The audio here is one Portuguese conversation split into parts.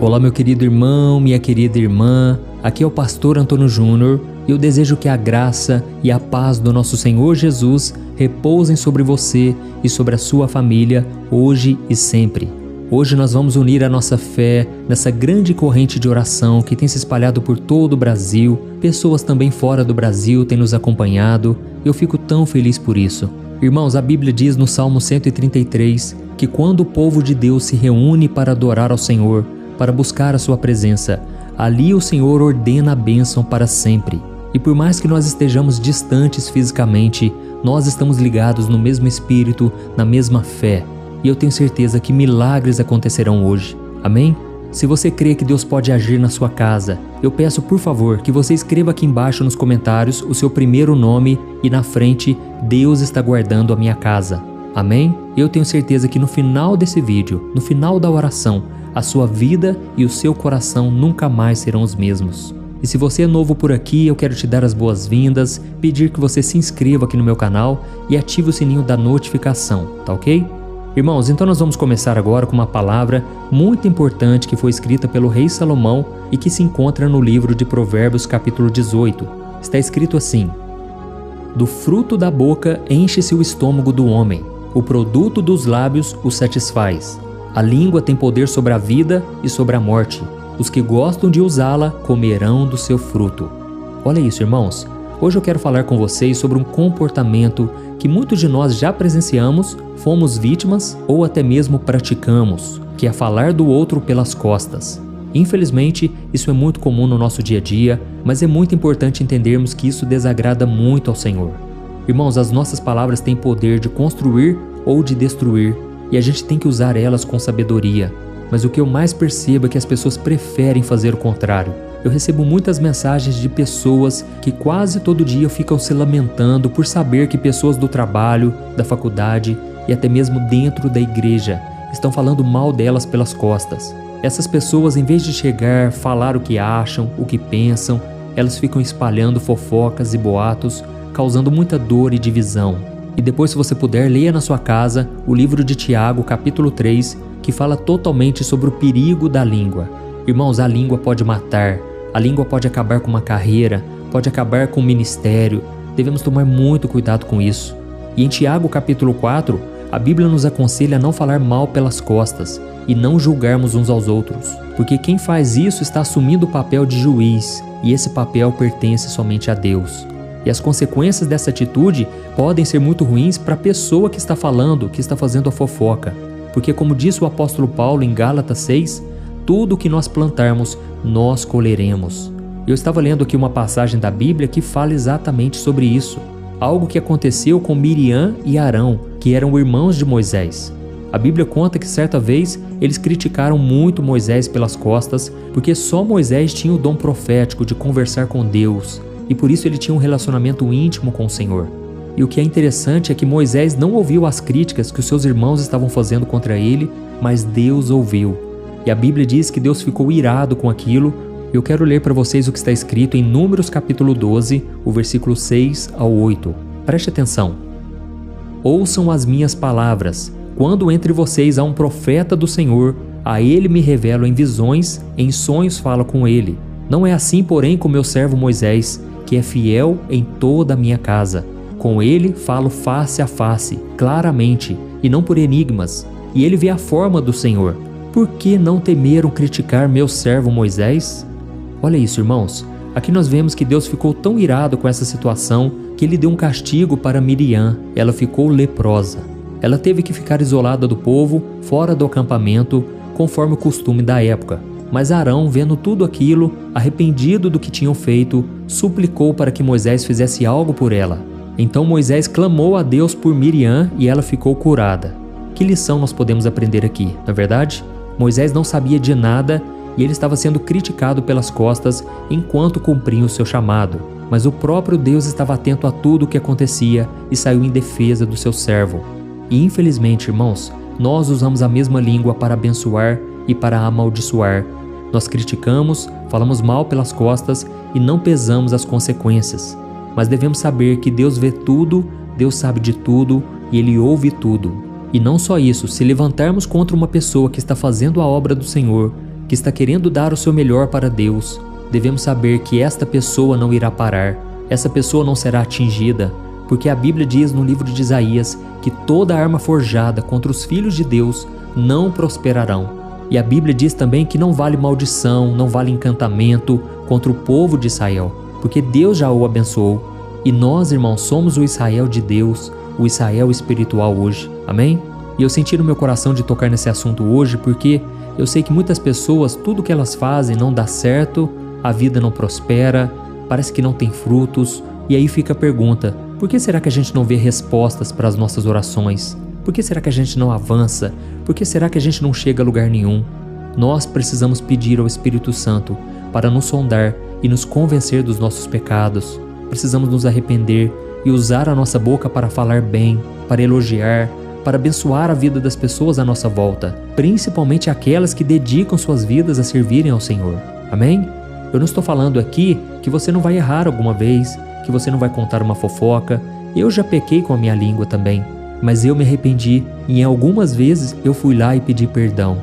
Olá, meu querido irmão, minha querida irmã, aqui é o pastor Antônio Júnior e eu desejo que a graça e a paz do nosso Senhor Jesus repousem sobre você e sobre a sua família, hoje e sempre. Hoje nós vamos unir a nossa fé nessa grande corrente de oração que tem se espalhado por todo o Brasil. Pessoas também fora do Brasil têm nos acompanhado. Eu fico tão feliz por isso. Irmãos, a Bíblia diz no Salmo 133 que quando o povo de Deus se reúne para adorar ao Senhor, para buscar a sua presença, ali o Senhor ordena a bênção para sempre. E por mais que nós estejamos distantes fisicamente, nós estamos ligados no mesmo espírito, na mesma fé. E eu tenho certeza que milagres acontecerão hoje. Amém? Se você crê que Deus pode agir na sua casa, eu peço por favor que você escreva aqui embaixo nos comentários o seu primeiro nome e na frente, Deus está guardando a minha casa. Amém? Eu tenho certeza que no final desse vídeo, no final da oração, a sua vida e o seu coração nunca mais serão os mesmos. E se você é novo por aqui, eu quero te dar as boas-vindas, pedir que você se inscreva aqui no meu canal e ative o sininho da notificação, tá ok? Irmãos, então nós vamos começar agora com uma palavra muito importante que foi escrita pelo rei Salomão e que se encontra no livro de Provérbios capítulo 18. Está escrito assim: do fruto da boca enche-se o estômago do homem, o produto dos lábios o satisfaz. A língua tem poder sobre a vida e sobre a morte. Os que gostam de usá-la comerão do seu fruto. Olha isso, irmãos. Hoje eu quero falar com vocês sobre um comportamento que muitos de nós já presenciamos, fomos vítimas ou até mesmo praticamos, que é falar do outro pelas costas. Infelizmente, isso é muito comum no nosso dia a dia, mas é muito importante entendermos que isso desagrada muito ao Senhor. Irmãos, as nossas palavras têm poder de construir ou de destruir, e a gente tem que usar elas com sabedoria. Mas o que eu mais percebo é que as pessoas preferem fazer o contrário. Eu recebo muitas mensagens de pessoas que quase todo dia ficam se lamentando por saber que pessoas do trabalho, da faculdade e até mesmo dentro da igreja estão falando mal delas pelas costas. Essas pessoas, em vez de chegar, falar o que acham, o que pensam, elas ficam espalhando fofocas e boatos, causando muita dor e divisão. E depois, se você puder, leia na sua casa o livro de Tiago, capítulo 3, que fala totalmente sobre o perigo da língua. Irmãos, a língua pode matar, a língua pode acabar com uma carreira, pode acabar com um ministério. Devemos tomar muito cuidado com isso. E em Tiago, capítulo 4, a Bíblia nos aconselha a não falar mal pelas costas e não julgarmos uns aos outros, porque quem faz isso está assumindo o papel de juiz, e esse papel pertence somente a Deus. E as consequências dessa atitude podem ser muito ruins para a pessoa que está falando, que está fazendo a fofoca. Porque como disse o apóstolo Paulo em Gálatas 6, tudo o que nós plantarmos, nós colheremos. Eu estava lendo aqui uma passagem da Bíblia que fala exatamente sobre isso. Algo que aconteceu com Miriam e Arão, que eram irmãos de Moisés. A Bíblia conta que certa vez eles criticaram muito Moisés pelas costas, porque só Moisés tinha o dom profético de conversar com Deus. E por isso ele tinha um relacionamento íntimo com o Senhor. E o que é interessante é que Moisés não ouviu as críticas que os seus irmãos estavam fazendo contra ele, mas Deus ouviu. E a Bíblia diz que Deus ficou irado com aquilo. Eu quero ler para vocês o que está escrito em Números capítulo 12, o versículo 6 ao 8. Preste atenção. Ouçam as minhas palavras. Quando entre vocês há um profeta do Senhor, a ele me revelo em visões, em sonhos falo com ele. Não é assim, porém, com meu servo Moisés, que é fiel em toda a minha casa. Com ele falo face a face, claramente, e não por enigmas, e ele vê a forma do Senhor. Por que não temeram criticar meu servo Moisés? Olha isso, irmãos. Aqui nós vemos que Deus ficou tão irado com essa situação que ele deu um castigo para Miriam. Ela ficou leprosa. Ela teve que ficar isolada do povo, fora do acampamento, conforme o costume da época. Mas Arão, vendo tudo aquilo, arrependido do que tinham feito, suplicou para que Moisés fizesse algo por ela. Então Moisés clamou a Deus por Miriam e ela ficou curada. Que lição nós podemos aprender aqui, não é verdade? Moisés não sabia de nada e ele estava sendo criticado pelas costas enquanto cumpria o seu chamado. Mas o próprio Deus estava atento a tudo o que acontecia e saiu em defesa do seu servo. E infelizmente, irmãos, nós usamos a mesma língua para abençoar e para amaldiçoar. Nós criticamos, falamos mal pelas costas e não pesamos as consequências. Mas devemos saber que Deus vê tudo, Deus sabe de tudo e Ele ouve tudo. E não só isso, se levantarmos contra uma pessoa que está fazendo a obra do Senhor, que está querendo dar o seu melhor para Deus, devemos saber que esta pessoa não irá parar, essa pessoa não será atingida, porque a Bíblia diz no livro de Isaías que toda arma forjada contra os filhos de Deus não prosperarão. E a Bíblia diz também que não vale maldição, não vale encantamento contra o povo de Israel, porque Deus já o abençoou. E nós, irmãos, somos o Israel de Deus, o Israel espiritual hoje. Amém? E eu senti no meu coração de tocar nesse assunto hoje porque eu sei que muitas pessoas, tudo que elas fazem não dá certo, a vida não prospera, parece que não tem frutos. E aí fica a pergunta: por que será que a gente não vê respostas para as nossas orações? Por que será que a gente não avança? Por que será que a gente não chega a lugar nenhum? Nós precisamos pedir ao Espírito Santo para nos sondar e nos convencer dos nossos pecados. Precisamos nos arrepender e usar a nossa boca para falar bem, para elogiar, para abençoar a vida das pessoas à nossa volta, principalmente aquelas que dedicam suas vidas a servirem ao Senhor. Amém? Eu não estou falando aqui que você não vai errar alguma vez, que você não vai contar uma fofoca. Eu já pequei com a minha língua também, mas eu me arrependi e em algumas vezes eu fui lá e pedi perdão.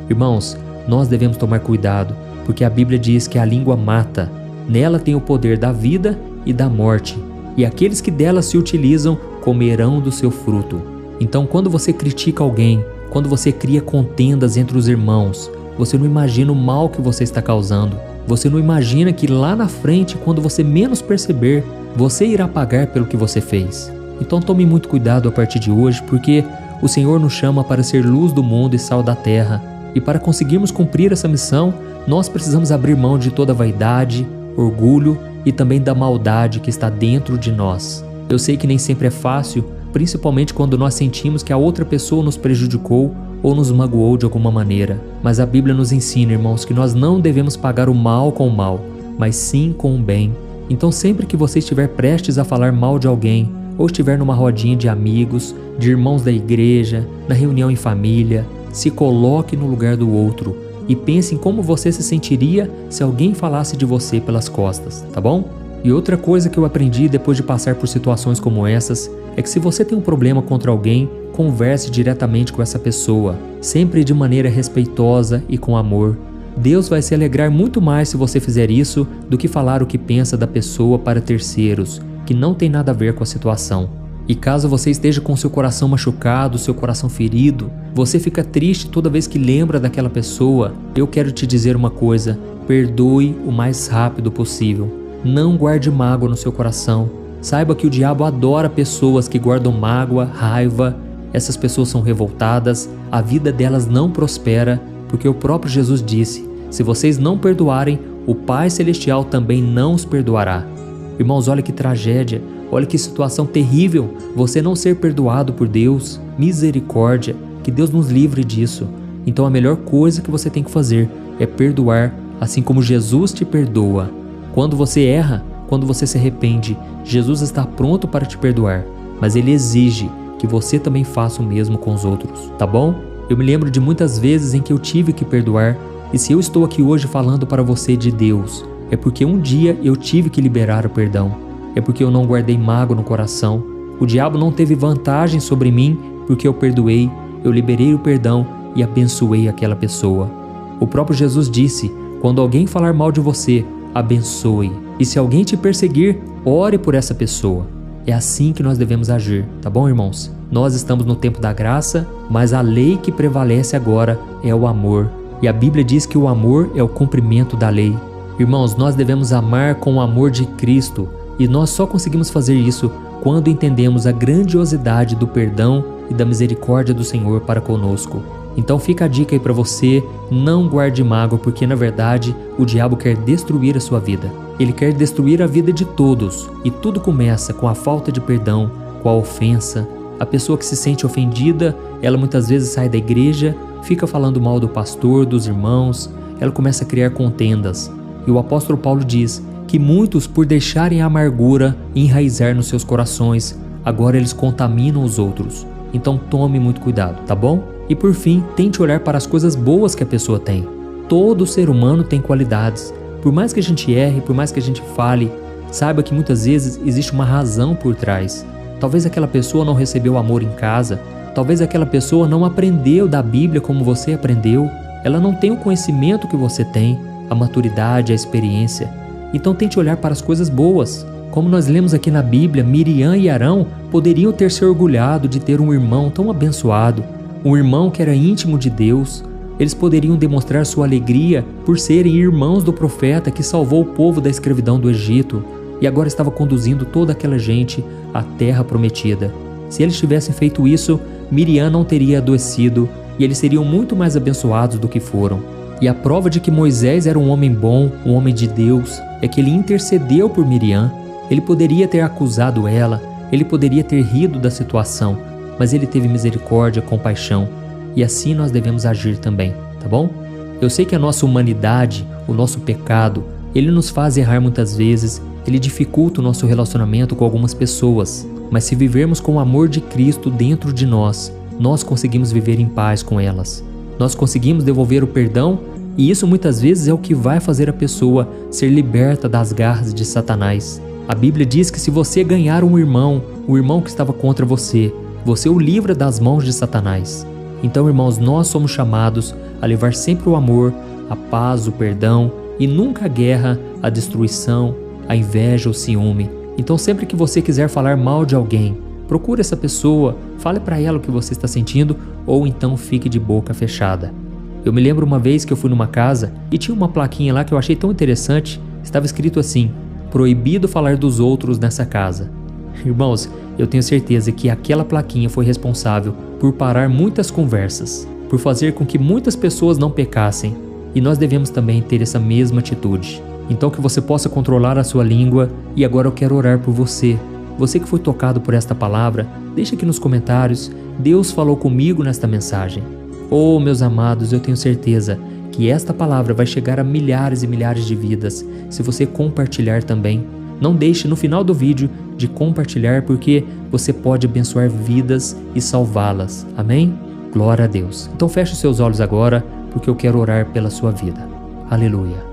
Irmãos, nós devemos tomar cuidado, porque a Bíblia diz que a língua mata. Nela tem o poder da vida e da morte, e aqueles que dela se utilizam comerão do seu fruto. Então, quando você critica alguém, quando você cria contendas entre os irmãos, você não imagina o mal que você está causando. Você não imagina que lá na frente, quando você menos perceber, você irá pagar pelo que você fez. Então tome muito cuidado a partir de hoje, porque o Senhor nos chama para ser luz do mundo e sal da terra. E para conseguirmos cumprir essa missão, nós precisamos abrir mão de toda vaidade, orgulho e também da maldade que está dentro de nós. Eu sei que nem sempre é fácil, principalmente quando nós sentimos que a outra pessoa nos prejudicou ou nos magoou de alguma maneira. Mas a Bíblia nos ensina, irmãos, que nós não devemos pagar o mal com o mal, mas sim com o bem. Então sempre que você estiver prestes a falar mal de alguém, ou estiver numa rodinha de amigos, de irmãos da igreja, na reunião em família, se coloque no lugar do outro e pense em como você se sentiria se alguém falasse de você pelas costas, tá bom? E outra coisa que eu aprendi depois de passar por situações como essas é que se você tem um problema contra alguém, converse diretamente com essa pessoa, sempre de maneira respeitosa e com amor. Deus vai se alegrar muito mais se você fizer isso do que falar o que pensa da pessoa para terceiros, que não tem nada a ver com a situação. E caso você esteja com seu coração machucado, seu coração ferido, você fica triste toda vez que lembra daquela pessoa, eu quero te dizer uma coisa: perdoe o mais rápido possível. Não guarde mágoa no seu coração. Saiba que o diabo adora pessoas que guardam mágoa, raiva. Essas pessoas são revoltadas, a vida delas não prospera, porque o próprio Jesus disse: se vocês não perdoarem, o Pai Celestial também não os perdoará. Irmãos, olha que tragédia, olha que situação terrível você não ser perdoado por Deus. Misericórdia, que Deus nos livre disso. Então a melhor coisa que você tem que fazer é perdoar, assim como Jesus te perdoa. Quando você erra, quando você se arrepende, Jesus está pronto para te perdoar, mas Ele exige que você também faça o mesmo com os outros, tá bom? Eu me lembro de muitas vezes em que eu tive que perdoar, e se eu estou aqui hoje falando para você de Deus, é porque um dia eu tive que liberar o perdão, é porque eu não guardei mágoa no coração. O diabo não teve vantagem sobre mim porque eu perdoei, eu liberei o perdão e abençoei aquela pessoa. O próprio Jesus disse: quando alguém falar mal de você, abençoe, e se alguém te perseguir, ore por essa pessoa. É assim que nós devemos agir, tá bom, irmãos? Nós estamos no tempo da graça, mas a lei que prevalece agora é o amor. E a Bíblia diz que o amor é o cumprimento da lei. Irmãos, nós devemos amar com o amor de Cristo, e nós só conseguimos fazer isso quando entendemos a grandiosidade do perdão e da misericórdia do Senhor para conosco. Então fica a dica aí para você: não guarde mágoa, porque na verdade o diabo quer destruir a sua vida. Ele quer destruir a vida de todos, e tudo começa com a falta de perdão, com a ofensa. A pessoa que se sente ofendida, ela muitas vezes sai da igreja, fica falando mal do pastor, dos irmãos, ela começa a criar contendas. E o apóstolo Paulo diz que muitos, por deixarem a amargura enraizar nos seus corações, agora eles contaminam os outros. Então tome muito cuidado, tá bom? E por fim, tente olhar para as coisas boas que a pessoa tem. Todo ser humano tem qualidades. Por mais que a gente erre, por mais que a gente fale, saiba que muitas vezes existe uma razão por trás. Talvez aquela pessoa não recebeu amor em casa, talvez aquela pessoa não aprendeu da Bíblia como você aprendeu, ela não tem o conhecimento que você tem, a maturidade, a experiência. Então tente olhar para as coisas boas. Como nós lemos aqui na Bíblia, Miriam e Arão poderiam ter se orgulhado de ter um irmão tão abençoado, um irmão que era íntimo de Deus. Eles poderiam demonstrar sua alegria por serem irmãos do profeta que salvou o povo da escravidão do Egito e agora estava conduzindo toda aquela gente à terra prometida. Se eles tivessem feito isso, Miriam não teria adoecido e eles seriam muito mais abençoados do que foram. E a prova de que Moisés era um homem bom, um homem de Deus, é que ele intercedeu por Miriam. Ele poderia ter acusado ela, ele poderia ter rido da situação, mas ele teve misericórdia, compaixão. E assim nós devemos agir também, tá bom? Eu sei que a nossa humanidade, o nosso pecado, ele nos faz errar muitas vezes, ele dificulta o nosso relacionamento com algumas pessoas. Mas se vivermos com o amor de Cristo dentro de nós, nós conseguimos viver em paz com elas. Nós conseguimos devolver o perdão e isso muitas vezes é o que vai fazer a pessoa ser liberta das garras de Satanás. A Bíblia diz que se você ganhar um irmão, o irmão que estava contra você, você o livra das mãos de Satanás. Então, irmãos, nós somos chamados a levar sempre o amor, a paz, o perdão e nunca a guerra, a destruição, a inveja, o ciúme. Então, sempre que você quiser falar mal de alguém, procure essa pessoa, fale para ela o que você está sentindo ou então fique de boca fechada. Eu me lembro uma vez que eu fui numa casa e tinha uma plaquinha lá que eu achei tão interessante, estava escrito assim: proibido falar dos outros nessa casa. Irmãos, eu tenho certeza que aquela plaquinha foi responsável por parar muitas conversas, por fazer com que muitas pessoas não pecassem, e nós devemos também ter essa mesma atitude. Então que você possa controlar a sua língua, e agora eu quero orar por você. Você que foi tocado por esta palavra, deixa aqui nos comentários, Deus falou comigo nesta mensagem. Oh, meus amados, eu tenho certeza que esta palavra vai chegar a milhares e milhares de vidas, se você compartilhar também. Não deixe no final do vídeo de compartilhar, porque você pode abençoar vidas e salvá-las. Amém? Glória a Deus. Então feche os seus olhos agora, porque eu quero orar pela sua vida. Aleluia.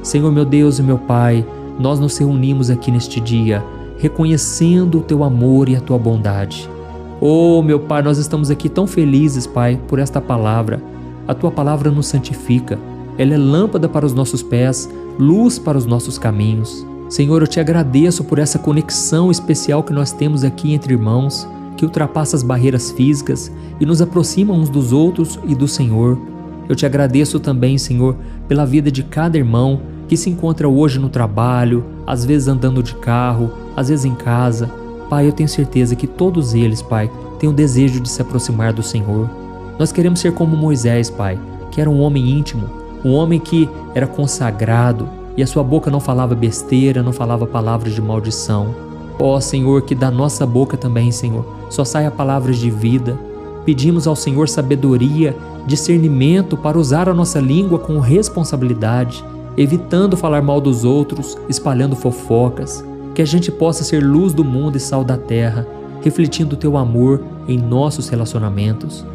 Senhor meu Deus e meu Pai, nós nos reunimos aqui neste dia, reconhecendo o Teu amor e a Tua bondade. Oh, meu Pai, nós estamos aqui tão felizes, Pai, por esta palavra. A Tua palavra nos santifica. Ela é lâmpada para os nossos pés, luz para os nossos caminhos. Senhor, eu Te agradeço por essa conexão especial que nós temos aqui entre irmãos, que ultrapassa as barreiras físicas e nos aproxima uns dos outros e do Senhor. Eu Te agradeço também, Senhor, pela vida de cada irmão que se encontra hoje no trabalho, às vezes andando de carro, às vezes em casa. Pai, eu tenho certeza que todos eles, Pai, têm o desejo de se aproximar do Senhor. Nós queremos ser como Moisés, Pai, que era um homem íntimo, um homem que era consagrado e a sua boca não falava besteira, não falava palavras de maldição. Ó Senhor, que da nossa boca também, Senhor, só saia palavras de vida. Pedimos ao Senhor sabedoria, discernimento para usar a nossa língua com responsabilidade, evitando falar mal dos outros, espalhando fofocas, que a gente possa ser luz do mundo e sal da terra, refletindo o Teu amor em nossos relacionamentos.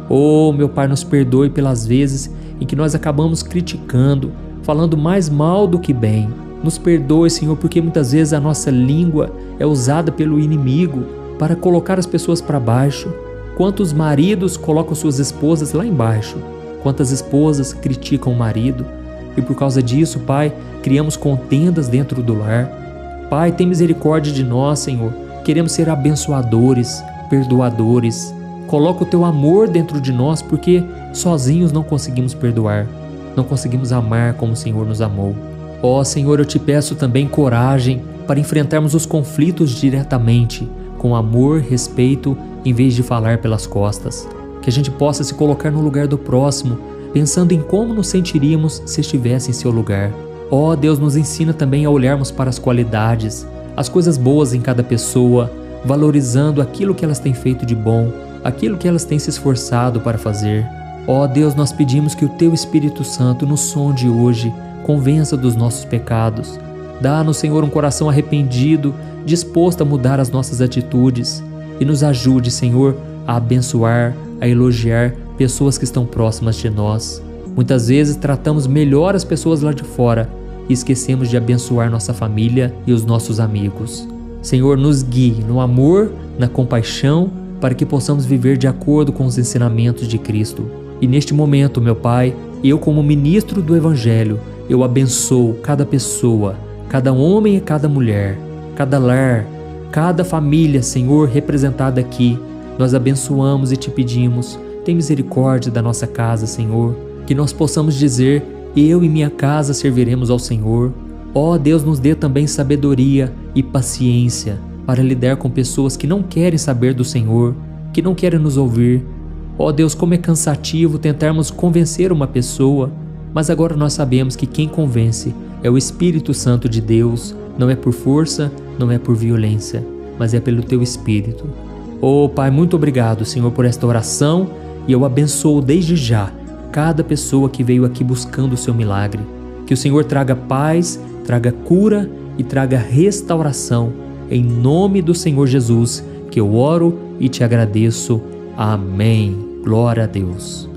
Oh, meu Pai, nos perdoe pelas vezes em que nós acabamos criticando, falando mais mal do que bem. Nos perdoe, Senhor, porque muitas vezes a nossa língua é usada pelo inimigo para colocar as pessoas para baixo. Quantos maridos colocam suas esposas lá embaixo? Quantas esposas criticam o marido? E por causa disso, Pai, criamos contendas dentro do lar. Pai, tem misericórdia de nós, Senhor. Queremos ser abençoadores, perdoadores. Coloca o Teu amor dentro de nós, porque sozinhos não conseguimos perdoar. Não conseguimos amar como o Senhor nos amou. Ó Senhor, eu Te peço também coragem para enfrentarmos os conflitos diretamente, com amor, respeito, em vez de falar pelas costas. Que a gente possa se colocar no lugar do próximo, pensando em como nos sentiríamos se estivesse em seu lugar. Ó Deus, nos ensina também a olharmos para as qualidades, as coisas boas em cada pessoa, valorizando aquilo que elas têm feito de bom, aquilo que elas têm se esforçado para fazer. Ó Deus, nós pedimos que o Teu Espírito Santo nos sonde hoje, convença dos nossos pecados. Dá-nos, Senhor, um coração arrependido, disposto a mudar as nossas atitudes, e nos ajude, Senhor, a abençoar, a elogiar pessoas que estão próximas de nós. Muitas vezes tratamos melhor as pessoas lá de fora e esquecemos de abençoar nossa família e os nossos amigos. Senhor, nos guie no amor, na compaixão, para que possamos viver de acordo com os ensinamentos de Cristo. E neste momento, meu Pai, eu como ministro do Evangelho, eu abençoo cada pessoa, cada homem e cada mulher, cada lar, cada família, Senhor, representada aqui. Nós abençoamos e te pedimos, tem misericórdia da nossa casa, Senhor, que nós possamos dizer, eu e minha casa serviremos ao Senhor. Ó Deus, nos dê também sabedoria e paciência para lidar com pessoas que não querem saber do Senhor, que não querem nos ouvir. Ó Deus, como é cansativo tentarmos convencer uma pessoa, mas agora nós sabemos que quem convence é o Espírito Santo de Deus, não é por força, não é por violência, mas é pelo Teu Espírito. Ó Pai, muito obrigado, Senhor, por esta oração, e eu abençoo desde já cada pessoa que veio aqui buscando o Seu milagre. Que o Senhor traga paz, traga cura e traga restauração. Em nome do Senhor Jesus, que eu oro e te agradeço. Amém. Glória a Deus.